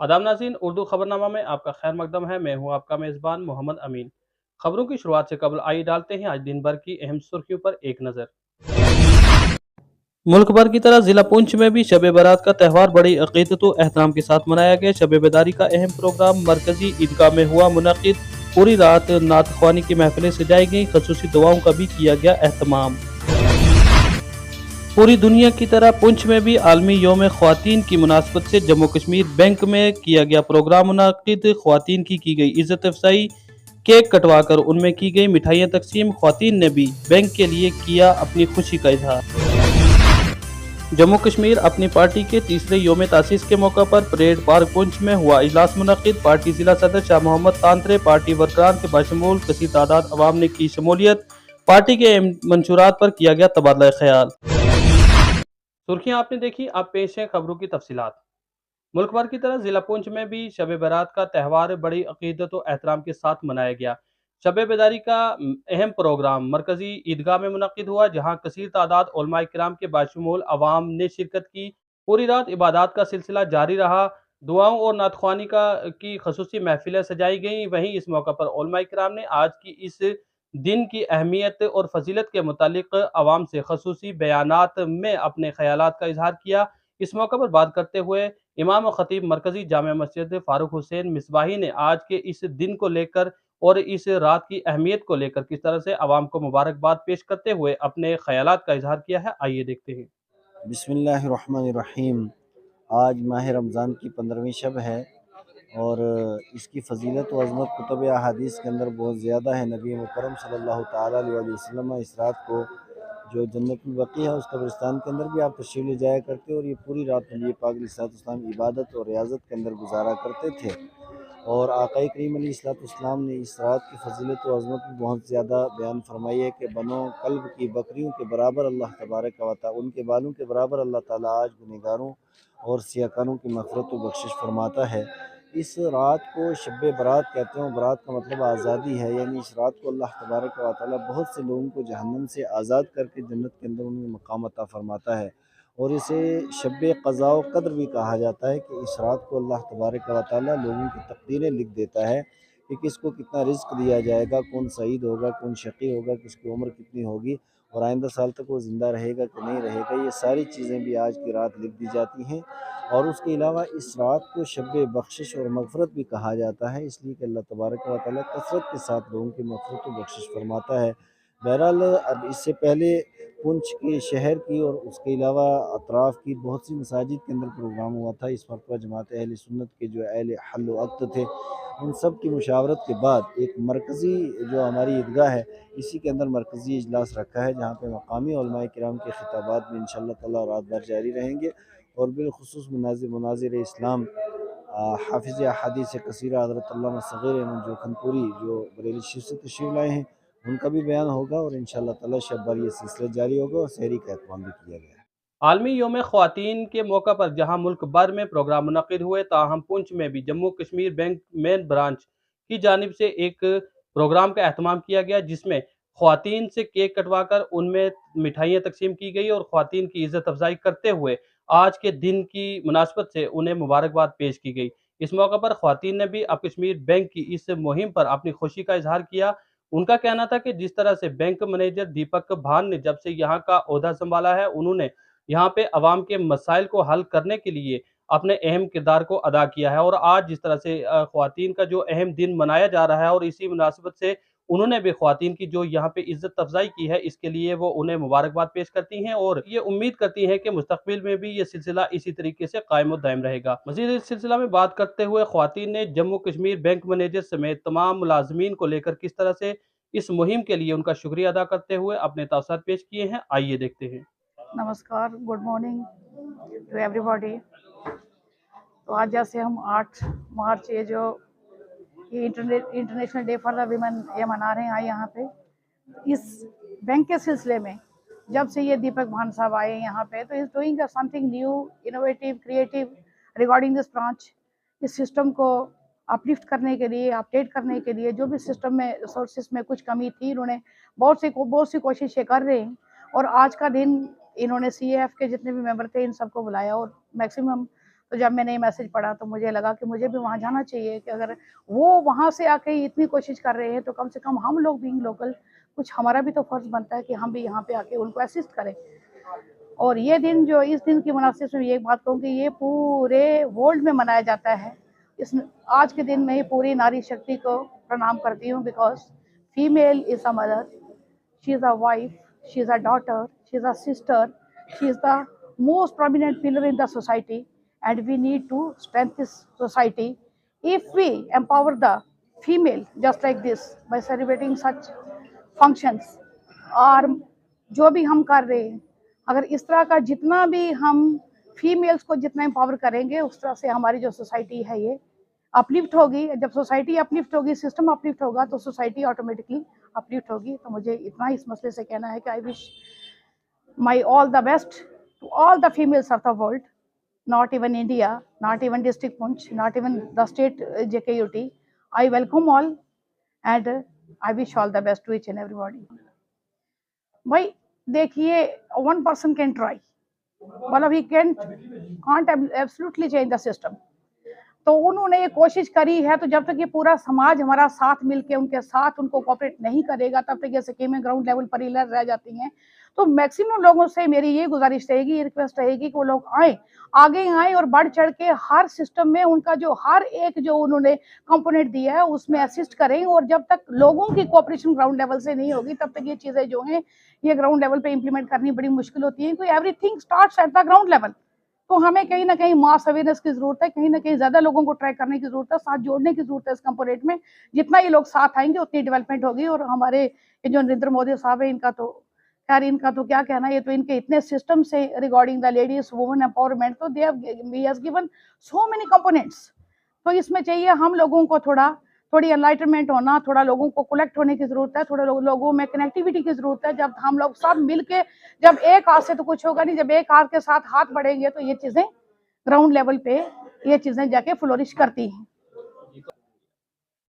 आदाब नाज़रीन, उर्दू खबरनामा में आपका खैर मकदम है। मैं हूँ आपका मेज़बान मोहम्मद अमीन। खबरों की शुरुआत से कबल आइए डालते हैं आज दिन भर की अहम सुर्खियों पर एक नज़र। मुल्क भर की तरह जिला पुंछ में भी शब बारात का त्यौहार बड़ी अकीदत व एहतराम के साथ मनाया गया। शब बेदारी का अहम प्रोग्राम मरकजी ईदगाह में हुआ मुनक्किद। पूरी रात नात ख्वानी की महफिलें सजाई गईं, खसूसी दुआओं का भी किया गया एहतमाम। पूरी दुनिया की तरह पुंछ में भी आलमी योम ख्वातीन की मुनासबत से जम्मू कश्मीर बैंक में किया गया प्रोग्राम मुनाकिद। ख्वातीन की गई इज्जत अफजाई, केक कटवाकर उनमें की गई मिठाइयाँ तकसीम। ख्वातीन ने भी बैंक के लिए किया अपनी खुशी का इजहार। जम्मू कश्मीर अपनी पार्टी के तीसरे योम तासीस के मौका पर परेड पार्क पुंछ में हुआ इजलास मुनक्किद। पार्टी जिला सदर शाह मोहम्मद तांतरे, पार्टी वर्करान के बशमूल कसीर तादाद अवाम ने की शमूलियत। पार्टी के मंशूरात पर किया गया तबादला ख्याल। सुर्खियां आपने देखी, अब पेश है खबरों की तफसीलात। मुल्क भर की तरह जिला पुंछ में भी शब बारात का त्यौहार बड़ी अकीदत और एहतराम के साथ मनाया गया। शब बेदारी का अहम प्रोग्राम मरकजी ईदगाह में मुनक्किद हुआ, जहां कसीर तादाद उलमा किराम के बाशमूल अवाम ने शिरकत की। पूरी रात इबादत का सिलसिला जारी रहा। दुआओं और नातख्वानी की खसूसी महफिलें सजाई गईं। वहीं इस मौका पर उलमा किराम ने आज की इस दिन की अहमियत और फजीलत के मुतालिक अवाम से खसूसी बयानात में अपने ख्यालात का इजहार किया। इस मौके पर बात करते हुए इमाम और खतीब मरकजी जामे मस्जिद फारूक हुसैन मिसबाही ने आज के इस दिन को लेकर और इस रात की अहमियत को लेकर किस तरह से आवाम को मुबारकबाद पेश करते हुए अपने ख्यालात का इजहार किया है, आइए देखते हैं। बिस्मिल्लाहिर्रहमानिर्रहीम। आज माह रमज़ान की 15वीं शब है और इसकी फ़जीलत व अज़मत कुतुब अहादीस के अंदर बहुत ज़्यादा है। नबी मुकर्रम सल्लल्लाहु ताला अलैहि वसल्लम इस रात को जो जन्नतुल बक़ी है उस कब्रिस्तान के अंदर भी आप तशरीफ़ ले जाया करते और ये पूरी रात नबी पाक अलैहिस्सलाम इबादत और रियाज़त के अंदर गुज़ारा करते थे। और आक़ाए करीम अलैहिस्सलाम ने इस रात की फ़जीलत व अज़मत भी बहुत ज़्यादा बयान फरमाई है कि बनो कल्ब की बकरियों के बराबर अल्लाह तबारक व तआला उनके बालों के बराबर अल्लाह ताला आज गुनहगारों और सियाकारों की मग़फ़िरत व बख्शिश फरमाता है। इस रात को शब बारात कहते हैं। बारात का मतलब आज़ादी है, यानी इस रात को अल्लाह तबारक व तआला बहुत से लोगों को जहन्नम से आज़ाद करके जन्नत के अंदर उन्हें मकाम अता फरमाता है। और इसे शब क़ज़ा व क़द्र भी कहा जाता है कि इस रात को अल्लाह तबारक व तआला लोगों की तक़दीरें लिख देता है कि किसको कितना रिज़्क़ दिया जाएगा, कौन सईद होगा, कौन शक़ी होगा, किसकी उम्र कितनी होगी और आइंदा साल तक वो ज़िंदा रहेगा कि नहीं रहेगा। ये सारी चीज़ें भी आज की रात लिख दी जाती हैं। और उसके अलावा इस रात को शब बख्शिश और मग़फ़िरत भी कहा जाता है, इसलिए कि अल्लाह तबारक व तआला कसरत के साथ लोगों की मग़फ़िरत व बख्शिश फरमाता है। बहरहाल अब इससे पहले पुंछ के शहर की और उसके अलावा अतराफ़ की बहुत सी मसाजिद के अंदर प्रोग्राम हुआ था। इस मरतबा जमात अहले सुन्नत के जो अहले हल व अक़्द थे, उन सब की मुशावरत के बाद एक मरकज़ी जो हमारी ईदगाह है, इसी के अंदर मरकज़ी इजलास रखा है, जहाँ पे मकामी उलमाए किराम के खिताबात भी इंशाअल्लाह ताला रात भर जारी रहेंगे। और बिलख़ुसूस मुनाज़िर इस्लाम हाफ़िज़ अहादीस कसीरा हज़रत अल्लामा सग़ीर अहमद जोखनपुरी जो बरेली शरीफ से तशरीफ़ लाए हैं, उनका भी बयान होगा और इंशाअल्लाह ताला शब भर ये सिलसिला जारी होगा और सहरी का एहतमाम भी किया गया है। आलमी योम ख्वातीन के मौका पर जहां मुल्क भर में प्रोग्राम मुनक्किद हुए, ताहम पुंछ में भी Jammu Kashmir bank main branch की जानिब से एक प्रोग्राम का एहतमाम किया गया, जिसमें ख्वातीन से केक कटवाकर उनमें मिठाइयाँ तकसीम की गई और ख्वातीन की इज़्ज़त अफजाई करते हुए आज के दिन की मुनासबत से उन्हें मुबारकबाद पेश की गई। इस मौके पर ख्वातीन ने भी अब कश्मीर बैंक की इस मुहिम पर अपनी खुशी का इजहार किया। उनका कहना था कि जिस तरह से बैंक मैनेजर दीपक भान ने जब से यहाँ का ओहदा संभाला है, उन्होंने यहाँ पे अवाम के मसाइल को हल करने के लिए अपने अहम किरदार को अदा किया है। और आज जिस तरह से ख्वातीन का जो अहम दिन मनाया जा रहा है और इसी मुनासिबत से उन्होंने भी ख्वातीन की जो यहाँ पे इज़्ज़त अफ़ज़ाई की है, इसके लिए वो उन्हें मुबारकबाद पेश करती हैं और ये उम्मीद करती हैं कि मुस्तक़बिल में भी ये सिलसिला इसी तरीके से कायम व दायम रहेगा। मज़ीद इस सिलसिला में बात करते हुए ख्वातीन ने जम्मू कश्मीर बैंक मैनेजर समेत तमाम मुलाज़मीन को लेकर किस तरह से इस मुहिम के लिए उनका शुक्रिया अदा करते हुए अपने तासुरात पेश किए हैं, आइए देखते हैं। नमस्कार, गुड मॉर्निंग टू एवरीबॉडी। तो आज जैसे हम 8 मार्च ये international day for the women ये मना रहे हैं यहाँ पे। इस बैंक के सिलसिले में जब से ये दीपक भान साहब आए यहाँ पे, तो is doing something new, innovative, creative regarding this branch. इस सिस्टम को अपलिफ्ट करने के लिए, अपडेट करने के लिए, जो भी सिस्टम में रिसोर्सेज में कुछ कमी थी, इन्होंने बहुत सी कोशिशें कर रहे हैं। और आज का दिन इन्होंने CAF के जितने भी मेंबर थे इन सबको बुलाया और मैक्सिमम तो जब मैंने ये मैसेज पढ़ा तो मुझे लगा कि मुझे भी वहाँ जाना चाहिए, कि अगर वो वहाँ से आके इतनी कोशिश कर रहे हैं तो कम से कम हम लोग बीइंग लोकल, कुछ हमारा भी तो फ़र्ज़ बनता है कि हम भी यहाँ पे आके उनको असिस्ट करें। और ये दिन जो इस दिन की मुनासिबत से ये एक बात कहूँ कि ये पूरे वर्ल्ड में मनाया जाता है। इस आज के दिन मैं पूरी नारी शक्ति को प्रणाम करती हूँ, because female is a mother, she is a wife, she is a daughter, she is a sister, she is the most prominent pillar in the society, and we need to strengthen this society if we empower the female just like this by celebrating such functions। और जो भी हम कर रहे हैं, अगर इस तरह का जितना भी हम फीमेल्स को जितना एम्पावर करेंगे, उस तरह से हमारी जो सोसाइटी है ये अपलिफ्ट होगी। जब सोसाइटी अपलिफ्ट होगी, सिस्टम अपलिफ्ट होगा, तो सोसाइटी ऑटोमेटिकली अपलिफ्ट होगी। तो मुझे इतना इस मसले से कहना है कि I wish my all the best to all the females of the world, not even India, not even District Punch, not even the state JKUT. I welcome all, and I wish all the best to each and everybody. भाई देखिए, one person can try, मतलब he can't absolutely change the system। तो उन्होंने ये कोशिश करी है, तो जब तक ये पूरा समाज हमारा साथ मिलके उनके साथ उनको कोऑपरेट नहीं करेगा, तब तक ये स्कीमें ग्राउंड लेवल पर ही रह जाती हैं। तो मैक्सिमम लोगों से मेरी ये गुजारिश रहेगी, ये रिक्वेस्ट रहेगी कि वो लोग आए, आगे आए और बढ़ चढ़ के हर सिस्टम में उनका जो हर एक जो उन्होंने कंपोनेंट दिया है उसमें असिस्ट करें। और जब तक लोगों की कोऑपरेशन ग्राउंड लेवल से नहीं होगी, तब तक ये चीज़ें जो हैं ये ग्राउंड लेवल पे इम्प्लीमेंट करनी बड़ी मुश्किल होती है, क्योंकि everything starts at the ground level. तो हमें कहीं ना कहीं मास अवेयरनेस की जरूरत है, कहीं ना कहीं ज्यादा लोगों को ट्राई करने की जरूरत है, साथ जोड़ने की जरूरत है इस कंपोनेंट में। जितना ये लोग साथ आएंगे उतनी डेवलपमेंट होगी। और हमारे ये जो नरेंद्र मोदी साहब है, इनका तो खैर इनका तो क्या कहना है, ये तो इनके इतने सिस्टम से regarding the ladies women empowerment, तो he has given so many components। तो इसमें चाहिए हम लोगों को थोड़ी एनलाइटमेंट होना, थोड़ा लोगों को कलेक्ट होने की जरूरत है, थोड़ा लोगों में कनेक्टिविटी की जरूरत है। जब हम लोग सब मिलके, जब एक हाथ से तो कुछ होगा नहीं, जब एक हाथ के साथ हाथ बढ़ेंगे तो ये चीजें ग्राउंड लेवल पे ये चीजें जाके फ्लोरिश करती हैं।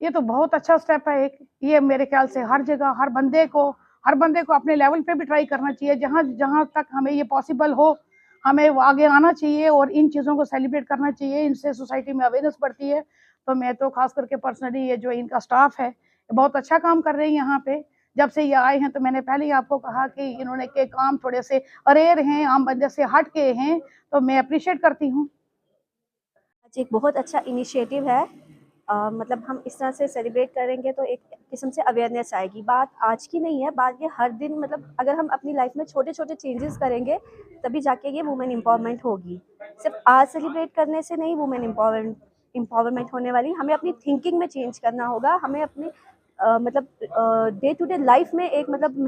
ये तो बहुत अच्छा स्टेप है एक। ये मेरे ख्याल से हर जगह हर बंदे को अपने लेवल पे भी ट्राई करना चाहिए। जहाँ तक हमें ये पॉसिबल हो, हमें आगे आना चाहिए और इन चीज़ों को सेलिब्रेट करना चाहिए। इनसे सोसाइटी में अवेयरनेस बढ़ती है। तो मैं तो खास करके पर्सनली ये जो इनका स्टाफ है बहुत अच्छा काम कर रहे हैं यहाँ पे। जब से ये आए हैं, तो मैंने पहले ही आपको कहा कि इन्होंने के काम थोड़े से अरेर हैं, आम बंदे से हट के हैं, तो मैं अप्रिशिएट करती हूँ। आज एक बहुत अच्छा इनिशिएटिव है। मतलब हम इस तरह से सेलिब्रेट करेंगे तो एक किस्म से अवेयरनेस आएगी। बात आज की नहीं है, बात ये हर दिन, मतलब अगर हम अपनी लाइफ में छोटे छोटे चेंजेस करेंगे तभी जाके ये वुमेन एम्पावरमेंट होगी। सिर्फ आज सेलिब्रेट करने से नहीं वुमेन एम्पावरमेंट होने वाली। हमें अपनी थिंकिंग में चेंज करना होगा। हमें अपने मतलब डे टू डे लाइफ में एक मतलब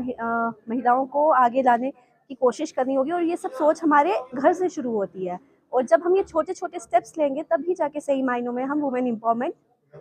महिलाओं को आगे लाने की कोशिश करनी होगी। और ये सब सोच हमारे घर से शुरू होती है। और जब हम ये छोटे छोटे स्टेप्स लेंगे तभी जाके सही मायनों में हम वुमेन एम्पावरमेंट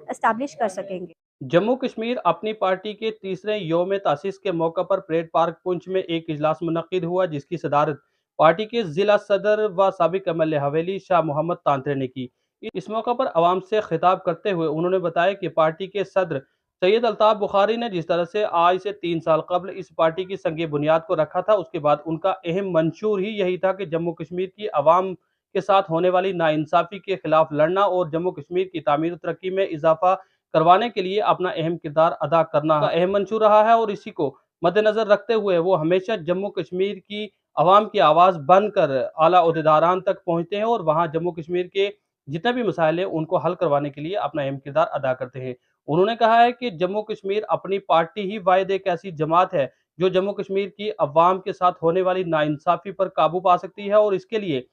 एस्टैब्लिश कर सकेंगे। जम्मू कश्मीर अपनी पार्टी के तीसरे योम तासीस के मौके पर परेड पार्क पुंछ में एक इजलास मुनक्किद हुआ, जिसकी सदारत पार्टी के जिला सदर व साबिक एमएलए हवेली शाह मोहम्मद तांत्रे ने की। इस मौके पर आवाम से खिताब करते हुए उन्होंने बताया कि पार्टी के सदर सैयद अल्ताफ बुखारी ने जिस तरह से आज से 3 साल कबल इस पार्टी की संगे बुनियाद को रखा था, उसके बाद उनका अहम मंशूर ही यही था कि जम्मू कश्मीर की आवाम के साथ होने वाली नाइंसाफ़ी के खिलाफ लड़ना और जम्मू कश्मीर की तामीर तरक्की में इजाफा करवाने के लिए अपना अहम किरदार अदा करना का अहम मंशूर रहा है। और इसी को मद्देनजर रखते हुए वो हमेशा जम्मू कश्मीर की आवाम की आवाज़ बनकर आला ओहदेदारान तक पहुँचते हैं और वहाँ जम्मू कश्मीर के जितने भी मसाइल हैं उनको हल करवाने के लिए अपना अहम किरदार अदा करते हैं। उन्होंने कहा है कि जम्मू कश्मीर अपनी पार्टी ही वाहिद एक ऐसी जमात है जो जम्मू कश्मीर की अवाम के साथ होने वाली नाइंसाफ़ी पर काबू पा सकती है। और इसके लिए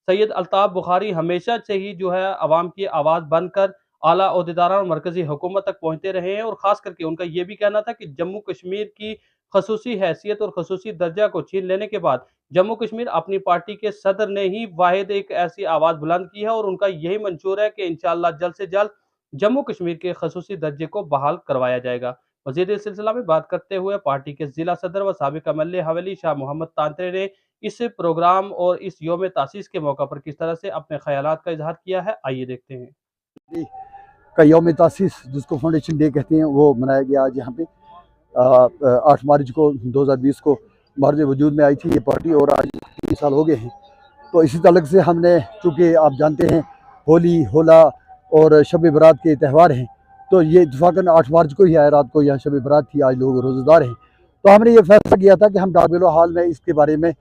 सैयद अल्ताफ बुखारी हमेशा से ही जो है आवाम की आवाज़ बनकर आला ओहदेदार और मरकज़ी हुकूमत तक पहुँचते रहे हैं। और ख़ास करके उनका ये भी कहना था कि जम्मू कश्मीर की खसूसी हैसियत और खसूसी दर्जा को छीन लेने के बाद जम्मू कश्मीर अपनी पार्टी के सदर ने ही वाहिद एक ऐसी आवाज़ बुलंद की है और उनका यही मंशूर है कि इंशाअल्लाह जल्द से जल्द जम्मू कश्मीर के खसूसी दर्जे को बहाल करवाया जाएगा। मज़ीद इस सिलसिला में बात करते हुए पार्टी के जिला सदर व साबिक एमएलए हवेली शाह मोहम्मद तांत्रे ने इस प्रोग्राम और इस योम तासीस के मौका पर किस तरह से अपने ख्यालात का इजहार किया है, आइए देखते हैं। का योम तासीस जिसको फाउंडेशन डे कहते हैं वो मनाया गया आज यहाँ पे 8 मार्च को 2020 को भारत वजूद में आई थी ये पार्टी और आज 3 साल हो गए हैं। तो इसी तलक से हमने, चूँकि आप जानते हैं होली, होला और शब बरात के त्यौहार हैं, तो ये इत्तफाकन 8 मार्च को ही आया, रात को यहाँ शब बरात थी, आज लोग रोज़ेदार हैं। तो हमने ये फैसला किया था कि हम डाक बेलो हॉल में इसके बारे में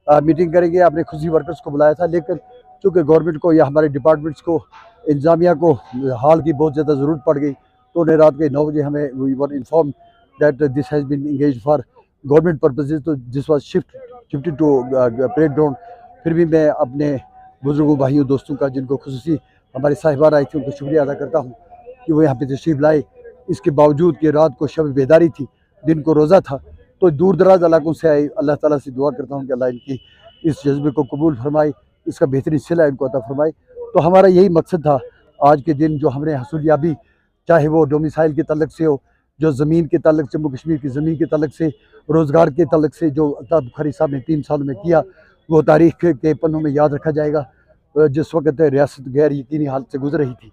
मीटिंग करेंगे। आपने खुशी वर्कर्स को बुलाया था, लेकिन चूँकि गवर्नमेंट को या हमारे डिपार्टमेंट्स को, इंतज़ामिया को हॉल की बहुत ज़्यादा ज़रूरत पड़ गई, तो उन्हें रात के 9 बजे हमें we were inform that this has been engage for government purposes. तो this was shifted to parade ground. फिर भी मैं अपने बुजुर्गों, भाइयों, दोस्तों का, जिनको खुसूसी हमारे साहिबान आई थी, उनको शुक्रिया अदा करता हूँ कि वो यहाँ पे तशरीफ़ लाए। इसके बावजूद कि रात को शब बेदारी थी, दिन को रोज़ा था, तो दूर दराज इलाकों से आए। अल्लाह ताला से दुआ करता हूँ कि अल्लाह इनकी इस जज्बे को कबूल फरमाए, इसका बेहतरीन सिला इनको अता फरमाए। तो हमारा यही मकसद था आज के दिन, जो हमने हसूलियाबी, चाहे वो डोमिसाइल के तल्लक से हो, जो ज़मीन के तल्लक, जम्मू कश्मीर की ज़मीन के तल्लक से, रोज़गार के तल्लक से, जो अल्ताफ़ बुखारी साहब ने 3 सालों में किया, वो तारीख़ के पन्नों में याद रखा जाएगा। जिस वक्त रियासत गैर यकीनी हालत से गुजर रही थी,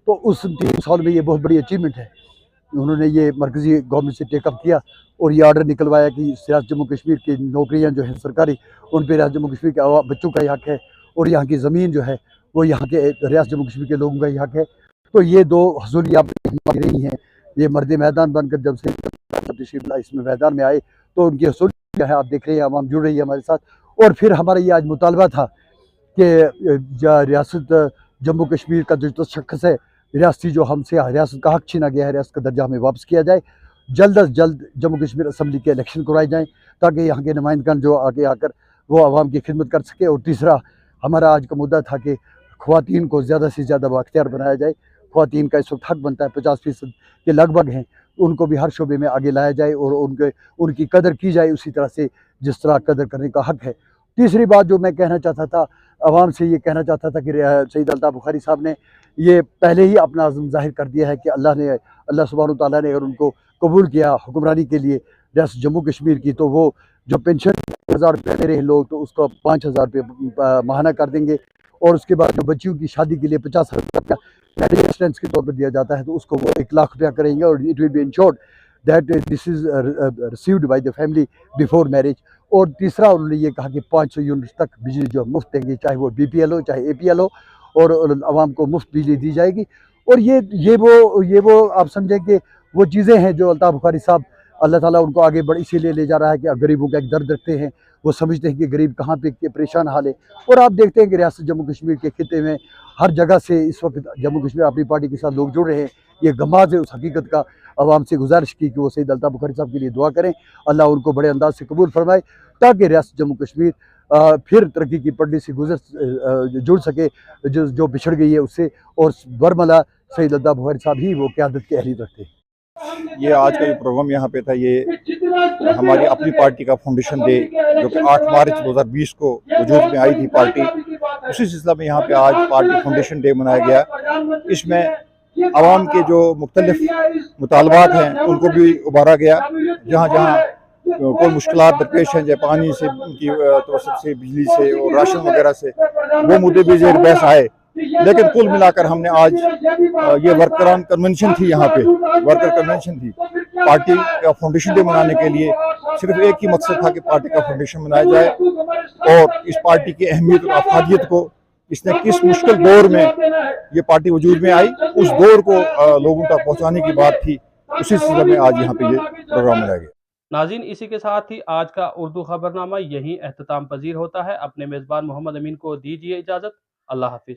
तो उस 3 साल में ये बहुत बड़ी अचीवमेंट है। उन्होंने ये मरकज़ी गवर्नमेंट से टेकअप किया और ये आर्डर निकलवाया कि रियासत जम्मू कश्मीर की नौकरियां जो हैं सरकारी, उन पर रियासत जम्मू कश्मीर के बच्चों का ही हक है, और यहाँ की ज़मीन जो है वो यहाँ के रियासत जम्मू कश्मीर के लोगों का ही हक है। तो ये 2 हसूलियात रही हैं। ये मर्द मैदान बनकर जब से इसमें मैदान में आए, तो उनकी हसूल क्या है, आप देख रहे हैं, आवाम जुड़ रही है हमारे साथ। और फिर हमारा ये आज मुतालबा था कि रियासत जम्मू कश्मीर का जो शख्स है रियासती, जो हमसे रियासत का हक छीना गया है, रियासत का दर्जा हमें वापस किया जाए। जल्द अज जल्द जम्मू कश्मीर असम्बली के इलेक्शन करवाए जाएँ, ताकि यहाँ के नुमाइंदगान जो आगे आकर वो आवाम की खिदमत कर सके। और तीसरा हमारा आज का मुद्दा था कि ख़वातीन को ज़्यादा से ज़्यादा बाख्तियार बनाया जाए। ख़वातीन का इस वक्त हक बनता है, 50% के लगभग हैं, उनको भी हर शोबे में आगे लाया जाए और उनकी कदर की जाए उसी तरह से जिस तरह कदर करने का हक है। तीसरी बात जो मैं कहना चाहता था, आवाम से ये कहना चाहता था कि सैयद अल्ताफ़ बुखारी साहब ने ये पहले ही अपना अज़्म ज़ाहिर कर दिया है कि अल्लाह सुब्हानहू तआला ने अगर उनको कबूल किया हुक्मरानी के लिए रियासत जम्मू कश्मीर की, तो वो जो पेंशन 1000 रुपये दे रहे लोग, तो उसको 5000 रुपये माहाना कर देंगे। और उसके बाद जो बच्चियों की शादी के लिए 50,000 रुपया मैरिज असिस्टेंस के तौर पर दिया जाता है, तो उसको वो 1 लाख रुपया करेंगे। और it will be insured that this is received by the family before marriage. और तीसरा उन्होंने ये कहा कि 500 यूनिट तक बिजली जो मुफ्त देंगे, चाहे वो BPL हो चाहे APL हो, और आवाम को मुफ्त बिजली दी जाएगी। और ये वो आप समझें कि वो चीज़ें हैं जो अल्ताफ़ बुखारी साहब, अल्लाह ताला उनको आगे बढ़ इसीलिए ले जा रहा है कि गरीबों का एक दर्द रखते हैं, वो समझते हैं कि गरीब कहाँ पे परेशान हाल है। और आप देखते हैं कि रियासत जम्मू कश्मीर के खिते में हर जगह से इस वक्त जम्मू कश्मीर अपनी पार्टी के साथ लोग जुड़ रहे हैं। ये गमाज़ है उस हकीकत का। आवाम से गुजारिश की कि वो सैयद अल्ताफ़ बुखारी साहब के लिए दुआ करें, अल्लाह उनको बड़े अंदाज से कबूल फरमाए, ताकि रियासत जम्मू कश्मीर फिर तरक्की की पटड़ी से जुड़ सके, जो बिछड़ गई है उससे। और बरमला सैयद अल्ताफ़ बुखारी साहब ही वो क़यादत की अहलियत रखते हैं। ये आज का जो प्रोग्राम यहाँ पे था, ये हमारी अपनी पार्टी का फाउंडेशन डे, जो कि 8 मार्च 2020 को वजूद में आई थी पार्टी, उसी सिलसिला में यहाँ पे आज पार्टी फाउंडेशन डे मनाया गया। इसमें आवाम के जो मुख्तलिफ मुतालबात हैं उनको भी उभारा गया। जहाँ जहाँ कोई मुश्किलात दरपेश हैं, चाहे पानी से, उनकी तवस्सुत से, बिजली से और राशन वगैरह से, वो मुद्दे भी ज़ेर बहस आए। लेकिन कुल मिलाकर हमने आज ये वर्करान कन्वेंशन थी, यहाँ पे वर्कर कन्वेंशन थी पार्टी का फाउंडेशन डे मनाने के लिए। सिर्फ एक ही मकसद था कि पार्टी का फाउंडेशन मनाया जाए, और इस पार्टी की अहमियत और अफादियत को, इसने किस मुश्किल दौर में ये पार्टी वजूद में आई, उस दौर को लोगों तक पहुँचाने की बात थी। उसी सिलसिले में आज यहाँ पे ये प्रोग्राम मनाया गया। नाज़रीन, इसी के साथ ही आज का उर्दू खबरनामा यहीं अख्ताम पजीर होता है। अपने मेज़बान मोहम्मद अमीन को दीजिए इजाज़त। अल्लाह हाफिज़।